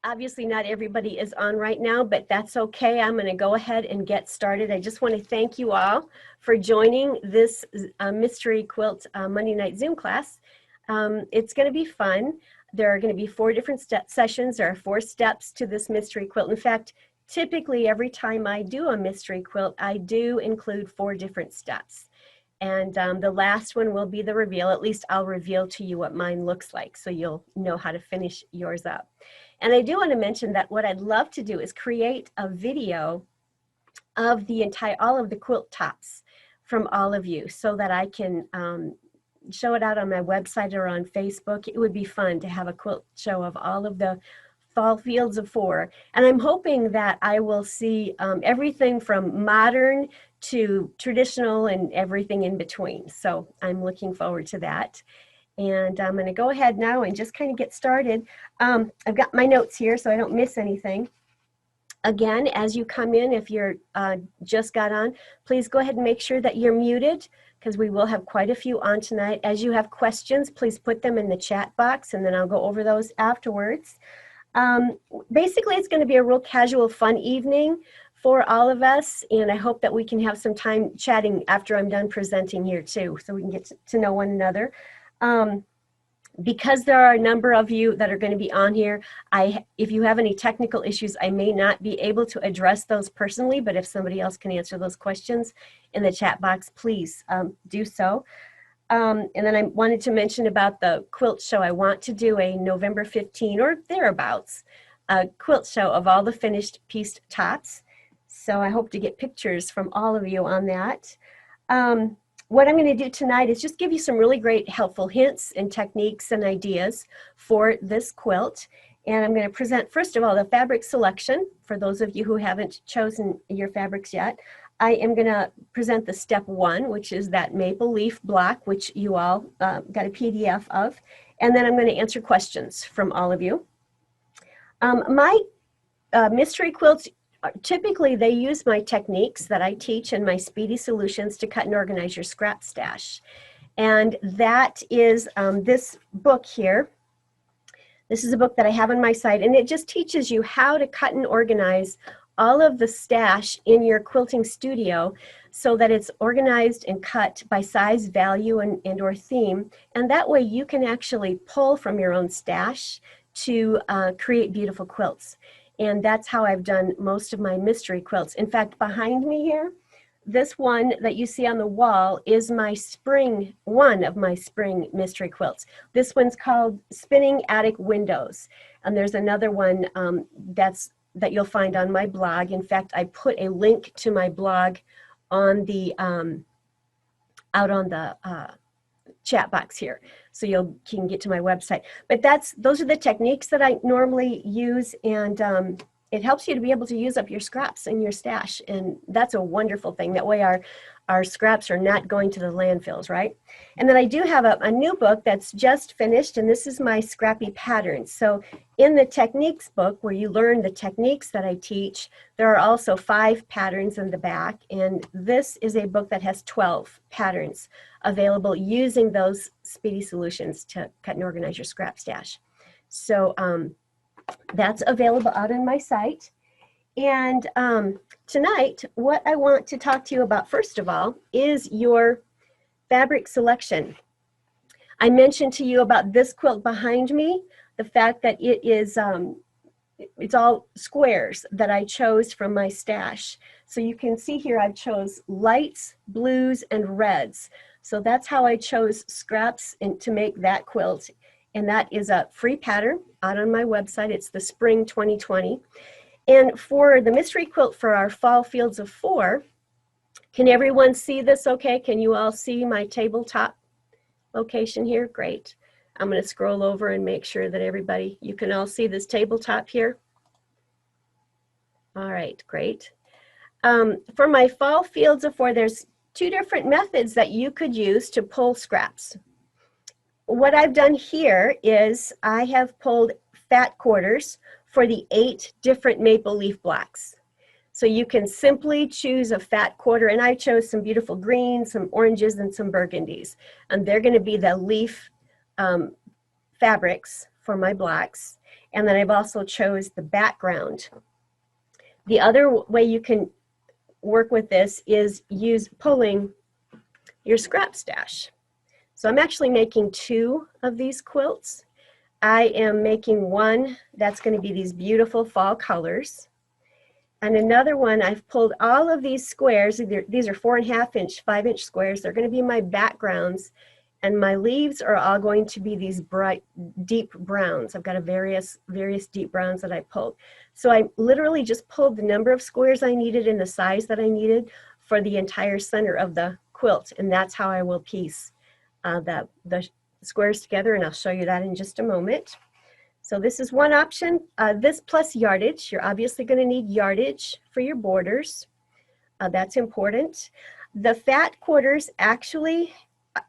Obviously not everybody is on right now, but that's okay. I'm going to go ahead and get started. I just want to thank you all for joining this Mystery Quilt Monday night Zoom class. It's going to be fun. There are going to be 4 different sessions. There are 4 steps to this Mystery Quilt. In fact, typically every time I do a Mystery Quilt, I do include 4 different steps. And the last one will be the reveal. At least I'll reveal to you what mine looks like, so you'll know how to finish yours up. And I do want to mention that what I'd love to do is create a video of all of the quilt tops from all of you, so that I can show it out on my website or on Facebook. It would be fun to have a quilt show of all of the fall fields of 4. And I'm hoping that I will see everything from modern to traditional and everything in between. So I'm looking forward to that. And I'm going to go ahead now and just kind of get started. I've got my notes here so I don't miss anything. Again, as you come in, if you're just got on, please go ahead and make sure that you're muted, because we will have quite a few on tonight. As you have questions, please put them in the chat box, and then I'll go over those afterwards. Basically, it's going to be a real casual, fun evening for all of us, and I hope that we can have some time chatting after I'm done presenting here too, so we can get to know one another. Because there are a number of you that are going to be on here, if you have any technical issues, I may not be able to address those personally, but if somebody else can answer those questions in the chat box, please do so. And then I wanted to mention about the quilt show. I want to do a November 15 or thereabouts quilt show of all the finished pieced tops. So I hope to get pictures from all of you on that. What I'm going to do tonight is just give you some really great helpful hints and techniques and ideas for this quilt. And I'm going to present, first of all, the fabric selection for those of you who haven't chosen your fabrics yet. I am going to present the step 1, which is that maple leaf block, which you all got a PDF of. And then I'm going to answer questions from all of you. My mystery quilts, typically they use my techniques that I teach in my Speedy Solutions to Cut and Organize Your Scrap Stash. And that is this book here. This is a book that I have on my site, and it just teaches you how to cut and organize all of the stash in your quilting studio so that it's organized and cut by size, value, and or theme. And that way you can actually pull from your own stash to create beautiful quilts. And that's how I've done most of my mystery quilts. In fact, behind me here, this one that you see on the wall is one of my spring mystery quilts. This one's called Spinning Attic Windows. And there's another one that you'll find on my blog. In fact, I put a link to my blog on the out on the chat box here, so you can get to my website. But those are the techniques that I normally use, and it helps you to be able to use up your scraps in your stash, and that's a wonderful thing. That way our scraps are not going to the landfills, right? And then I do have a new book that's just finished, and this is my scrappy patterns. So in the techniques book, where you learn the techniques that I teach, there are also 5 patterns in the back, and this is a book that has 12 patterns available using those Speedy Solutions to cut and organize your scrap stash. So that's available out on my site. And tonight, what I want to talk to you about, first of all, is your fabric selection. I mentioned to you about this quilt behind me, the fact that it's all squares that I chose from my stash. So you can see here I've chose lights, blues, and reds. So that's how I chose scraps to make that quilt. And that is a free pattern out on my website. It's the Spring 2020. And for the mystery quilt for our fall fields of 4, can everyone see this okay? Can you all see my tabletop location here? Great. I'm going to scroll over and make sure that you can all see this tabletop here. All right, great. For my fall fields of 4, there's 2 different methods that you could use to pull scraps. What I've done here is I have pulled fat quarters for the 8 different maple leaf blocks. So you can simply choose a fat quarter, and I chose some beautiful greens, some oranges, and some burgundies. And they're going to be the leaf fabrics for my blocks. And then I've also chose the background. The other way you can work with this is pulling your scrap stash. So I'm actually making 2 of these quilts. I am making one that's going to be these beautiful fall colors. And another one, I've pulled all of these squares. These are 4.5 inch, 5 inch squares. They're going to be my backgrounds. And my leaves are all going to be these bright, deep browns. I've got a various deep browns that I pulled. So I literally just pulled the number of squares I needed and the size that I needed for the entire center of the quilt. And that's how I will piece the squares together. And I'll show you that in just a moment. So this is one option. This plus yardage. You're obviously going to need yardage for your borders. That's important. The fat quarters actually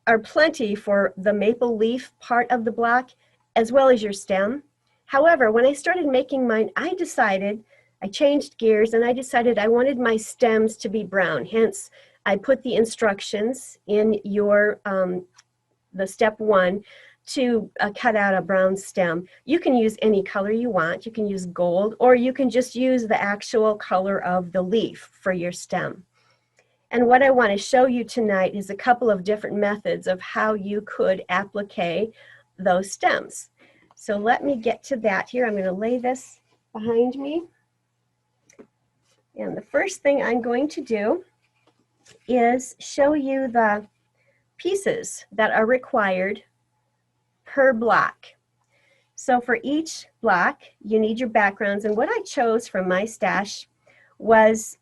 are plenty for the maple leaf part of the block as well as your stem. However, when I started making mine, I changed gears and I decided I wanted my stems to be brown. Hence, I put the instructions in your the step 1 to cut out a brown stem. You can use any color you want. You can use gold, or you can just use the actual color of the leaf for your stem. And what I want to show you tonight is a couple of different methods of how you could applique those stems. So let me get to that here. I'm going to lay this behind me. And the first thing I'm going to do is show you the pieces that are required per block. So for each block, you need your backgrounds. And what I chose from my stash was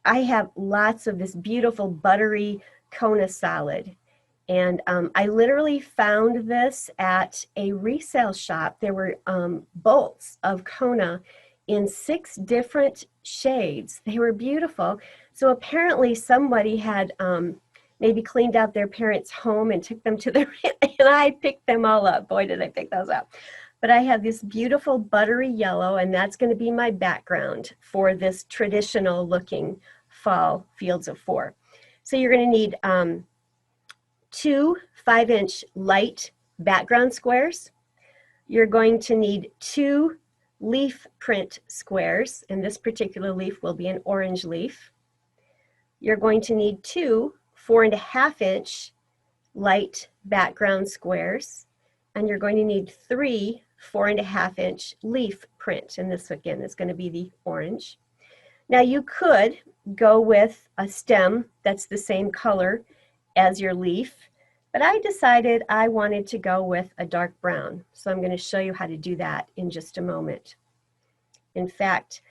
I have lots of this beautiful buttery Kona solid. And I literally found this at a resale shop. There were bolts of Kona in 6 different shades. They were beautiful. So apparently somebody had maybe cleaned out their parents' home and took them to their, and I picked them all up. Boy, did I pick those up. But I have this beautiful buttery yellow, and that's going to be my background for this traditional looking fall Fields of 4. So you're going to need 2 5-inch light background squares. You're going to need 2 leaf print squares, and this particular leaf will be an orange leaf. You're going to need 2 4.5-inch light background squares, and you're going to need 3 4.5-inch leaf print, and this again is going to be the orange. Now you could go with a stem that's the same color as your leaf, but I decided I wanted to go with a dark brown, so I'm going to show you how to do that in just a moment. In fact,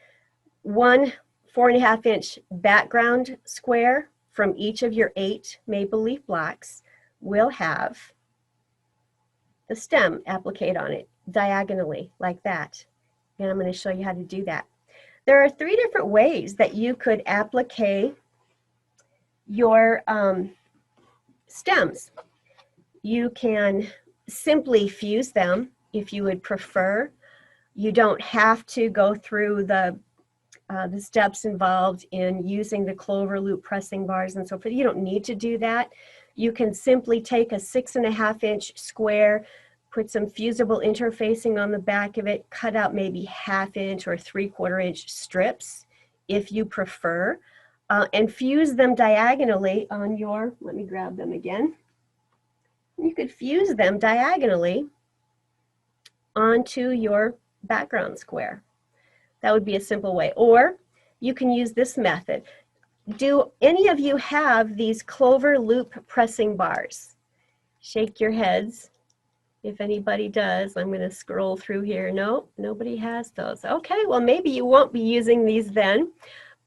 1 4.5-inch background square from each of your 8 maple leaf blocks will have the stem appliqued on it diagonally like that. And I'm going to show you how to do that. There are 3 different ways that you could applique your stems. You can simply fuse them if you would prefer. You don't have to go through the steps involved in using the clover loop pressing bars and so forth. You don't need to do that. You can simply take a 6.5-inch square, put some fusible interfacing on the back of it, cut out maybe 1/2 inch or 3/4 inch strips if you prefer, and fuse them diagonally on your, let me grab them again. You could fuse them diagonally onto your background square. That would be a simple way. Or you can use this method. Do any of you have these clover loop pressing bars? Shake your heads if anybody does. I'm going to scroll through here. No, nobody has those. Okay, well maybe you won't be using these then,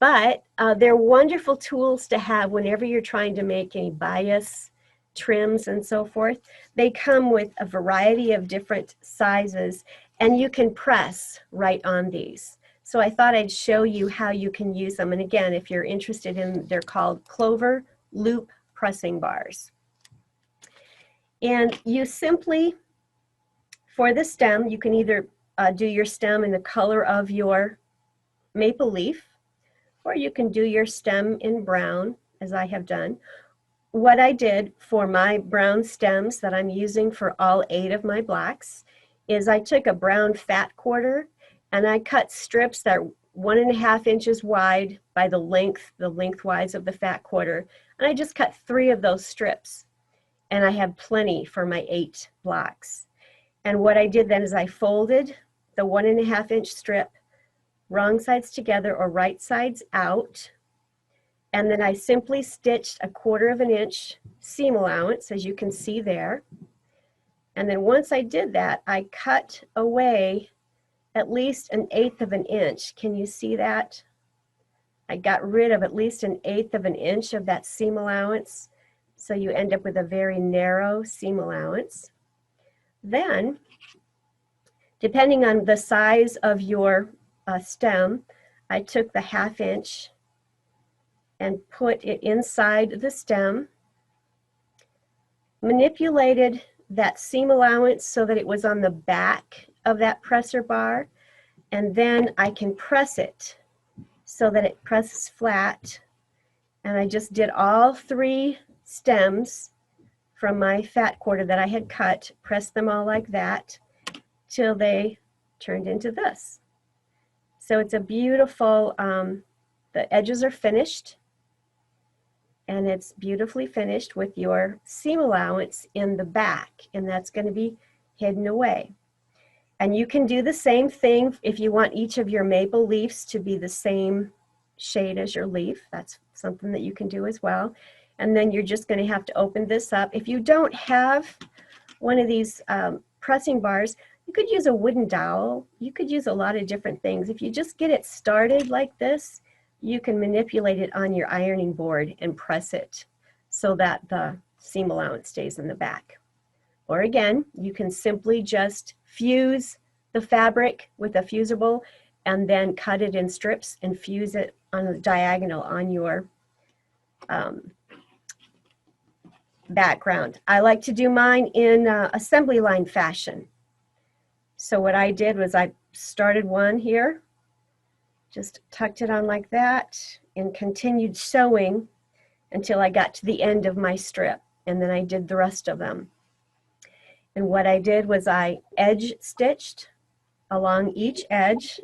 but they're wonderful tools to have whenever you're trying to make any bias trims and so forth. They come with a variety of different sizes, and you can press right on these. So I thought I'd show you how you can use them. And again, if you're interested in, they're called clover loop pressing bars. And you simply, for the stem, you can either do your stem in the color of your maple leaf, or you can do your stem in brown, as I have done. What I did for my brown stems that I'm using for all 8 of my blocks is I took a brown fat quarter and I cut strips that are 1.5 inches wide by the lengthwise of the fat quarter. And I just cut 3 of those strips. And I had plenty for my 8 blocks. And what I did then is I folded the 1.5 inch strip wrong sides together or right sides out. And then I simply stitched a 1/4 inch seam allowance, as you can see there. And then once I did that, I cut away at least 1/8 inch. Can you see that? I got rid of at least 1/8 inch of that seam allowance. So you end up with a very narrow seam allowance. Then, depending on the size of your stem, I took the 1/2 inch and put it inside the stem, manipulated that seam allowance so that it was on the back of that presser bar, and then I can press it so that it presses flat. And I just did all 3 stems from my fat quarter that I had cut, pressed them all like that till they turned into this. So it's a beautiful, the edges are finished, and it's beautifully finished with your seam allowance in the back, and that's going to be hidden away. And you can do the same thing if you want each of your maple leaves to be the same shade as your leaf. That's something that you can do as well. And then you're just going to have to open this up. If you don't have one of these pressing bars, you could use a wooden dowel. You could use a lot of different things. If you just get it started like this, you can manipulate it on your ironing board and press it so that the seam allowance stays in the back. Or again, you can simply just fuse the fabric with a fusible and then cut it in strips and fuse it on the diagonal on your background. I like to do mine in assembly line fashion. So what I did was I started one here, just tucked it on like that, and continued sewing until I got to the end of my strip, and then I did the rest of them. And what I did was I edge stitched along each edge,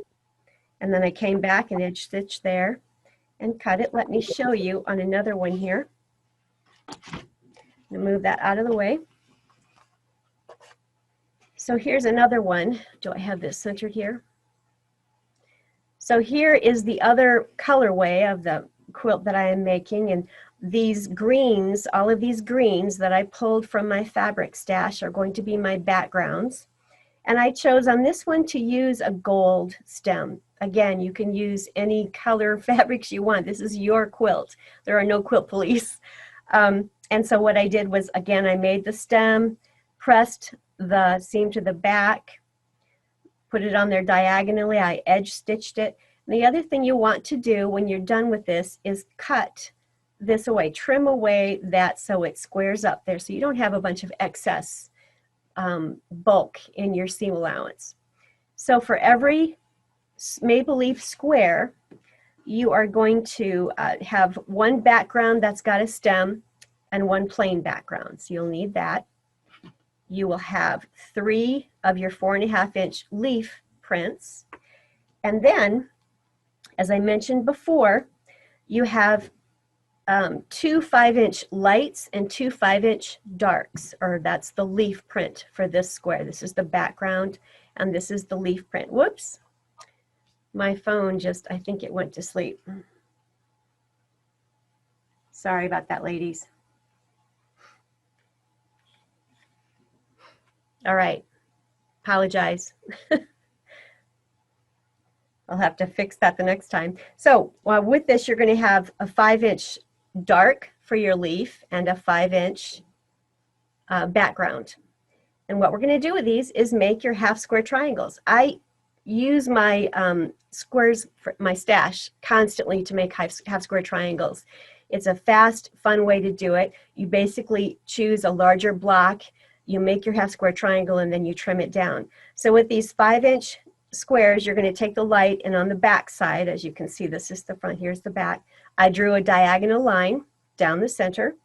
and then I came back and edge stitched there and cut it. Let me show you on another one here. I'm going to move that out of the way. So here's another one. Do I have this centered here? So here is the other colorway of the quilt that I am making, and these greens, all of these greens that I pulled from my fabric stash are going to be my backgrounds. And I chose on this one to use a gold stem. Again, you can use any color fabrics you want. This is your quilt. There are no quilt police. And so what I did was, again, I made the stem, pressed the seam to the back, put it on there diagonally, I edge stitched it. And the other thing you want to do when you're done with this is cut this away, trim away that so it squares up there so you don't have a bunch of excess bulk in your seam allowance. So for every maple leaf square, you are going to have one background that's got a stem and one plain background. So you'll need that. You will have 3 of your 4.5 inch leaf prints. And then, as I mentioned before, you have 2 5-inch lights and 2 5-inch darks, or that's the leaf print for this square. This is the background and this is the leaf print. Whoops, my phone just, I think it went to sleep. Sorry about that, ladies. All right, apologize. I'll have to fix that the next time. So with this, you're going to have a 5-inch dark for your leaf and a 5-inch background. And what we're going to do with these is make your half square triangles. I use my squares, for my stash, constantly to make half square triangles. It's a fast, fun way to do it. You basically choose a larger block, you make your half square triangle, and then you trim it down. So with these 5-inch squares, you're going to take the light, and on the back side, as you can see, this is the front, here's the back. I drew a diagonal line down the center,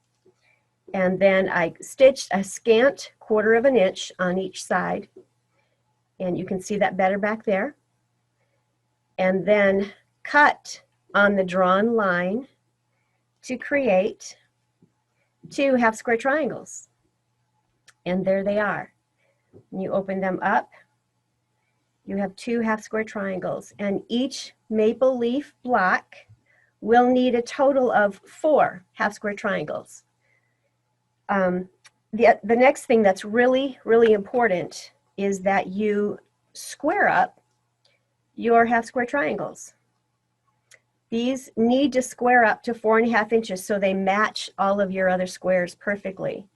and then I stitched a scant 1/4 inch on each side. And you can see that better back there. And then cut on the drawn line to create 2 half square triangles. And there they are. When you open them up, you have 2 half square triangles, and each maple leaf block will need a total of 4 half square triangles. The next thing that's really, really important is that you square up your half square triangles. These need to square up to 4.5 inches so they match all of your other squares perfectly.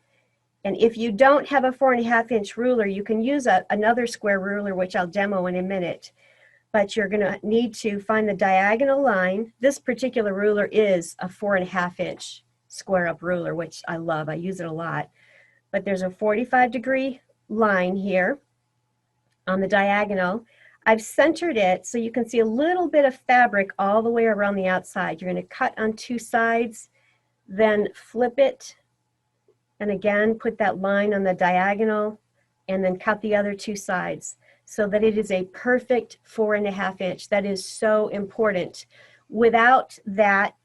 And if you don't have a 4.5 inch ruler, you can use another square ruler, which I'll demo in a minute. But you're going to need to find the diagonal line. This particular ruler is a 4.5 inch square up ruler, which I love. I use it a lot. But there's a 45-degree line here on the diagonal. I've centered it so you can see a little bit of fabric all the way around the outside. You're going to cut on 2 sides, then flip it, and again put that line on the diagonal, and then cut the other 2 sides so that it is a perfect 4.5 inch. That is so important. Without that,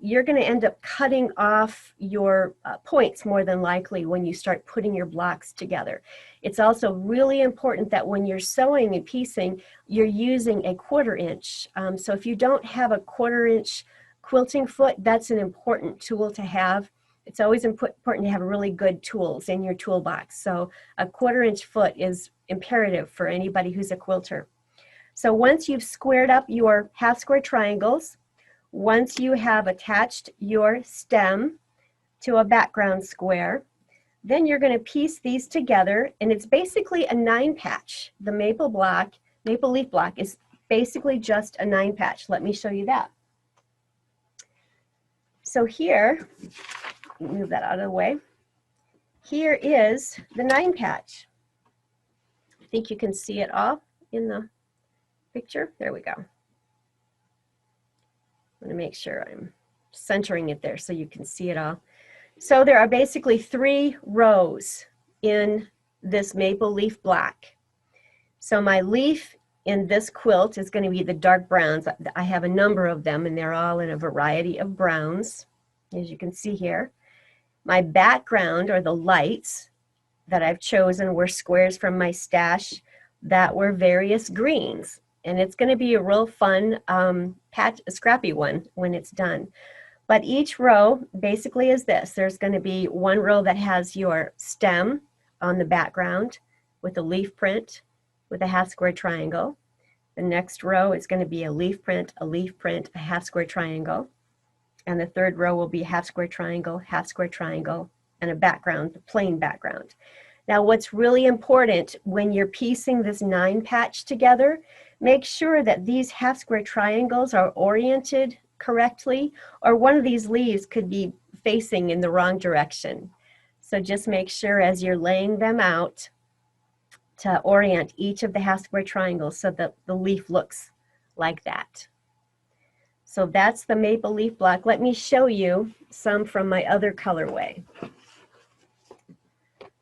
you're going to end up cutting off your points more than likely when you start putting your blocks together. It's also really important that when you're sewing and piecing, you're using a 1/4 inch. So if you don't have a 1/4 inch quilting foot, that's an important tool to have. It's always important to have really good tools in your toolbox. So a 1/4 inch foot is imperative for anybody who's a quilter. So once you've squared up your half square triangles, once you have attached your stem to a background square, then you're going to piece these together, and it's basically a 9 patch. The maple leaf block is basically just a 9 patch. Let me show you that. So here, move that out of the way. Here is the 9 patch. I think you can see it all in the picture. There we go. I'm going to make sure I'm centering it there so you can see it all. So there are basically 3 rows in this maple leaf block. So my leaf in this quilt is going to be the dark browns. I have a number of them, and they're all in a variety of browns, as you can see here. My background, or the lights that I've chosen, were squares from my stash that were various greens. And it's going to be a real fun, scrappy one when it's done. But each row basically is this. There's going to be one row that has your stem on the background with a leaf print with a half square triangle. The next row is going to be a leaf print, a half square triangle. And the third row will be half square triangle, and a background, a plain background. Now what's really important when you're piecing this 9 patch together, make sure that these half square triangles are oriented correctly, or one of these leaves could be facing in the wrong direction. So just make sure as you're laying them out to orient each of the half square triangles so that the leaf looks like that. So that's the maple leaf block. Let me show you some from my other colorway.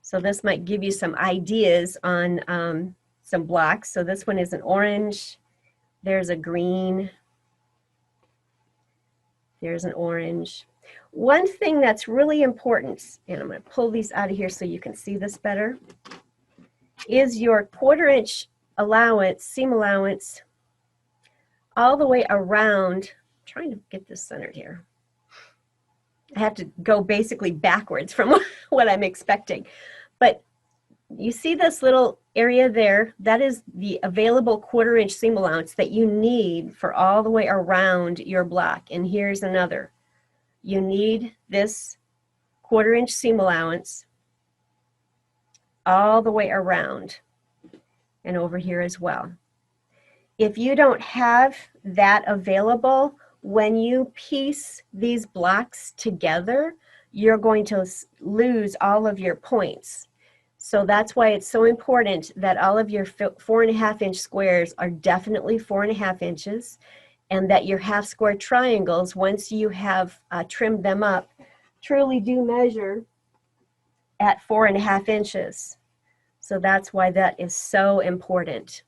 So this might give you some ideas on some blocks. So this one is an orange, there's a green, there's an orange. One thing that's really important, and I'm going to pull these out of here so you can see this better, is your 1/4 inch allowance, seam allowance, all the way around. I'm trying to get this centered here. I have to go basically backwards from what I'm expecting. But you see this little area there? That is the available 1/4 inch seam allowance that you need for all the way around your block. And here's another. You need this 1/4 inch seam allowance all the way around and over here as well. If you don't have that available, when you piece these blocks together, you're going to lose all of your points. So that's why it's so important that all of your 4.5 inch squares are definitely 4.5 inches, and that your half square triangles, once you have trimmed them up, truly do measure at 4.5 inches. So that's why that is so important.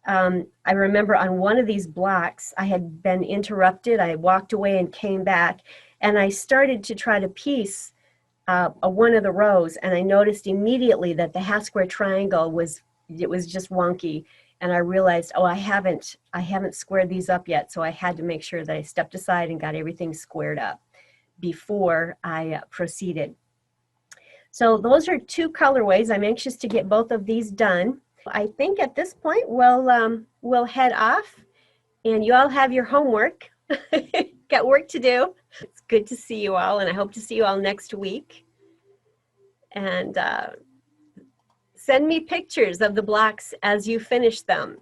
I remember on one of these blocks, I had been interrupted. I walked away and came back, and I started to try to piece one of the rows, and I noticed immediately that the half square triangle was just wonky, and I realized, oh, I haven't squared these up yet, so I had to make sure that I stepped aside and got everything squared up before I proceeded. So those are two colorways. I'm anxious to get both of these done. I think at this point we'll head off, and you all have your homework. Got work to do. It's good to see you all, and I hope to see you all next week. And send me pictures of the blocks as you finish them.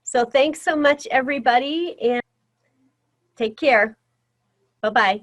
So thanks so much, everybody, and take care. Bye-bye.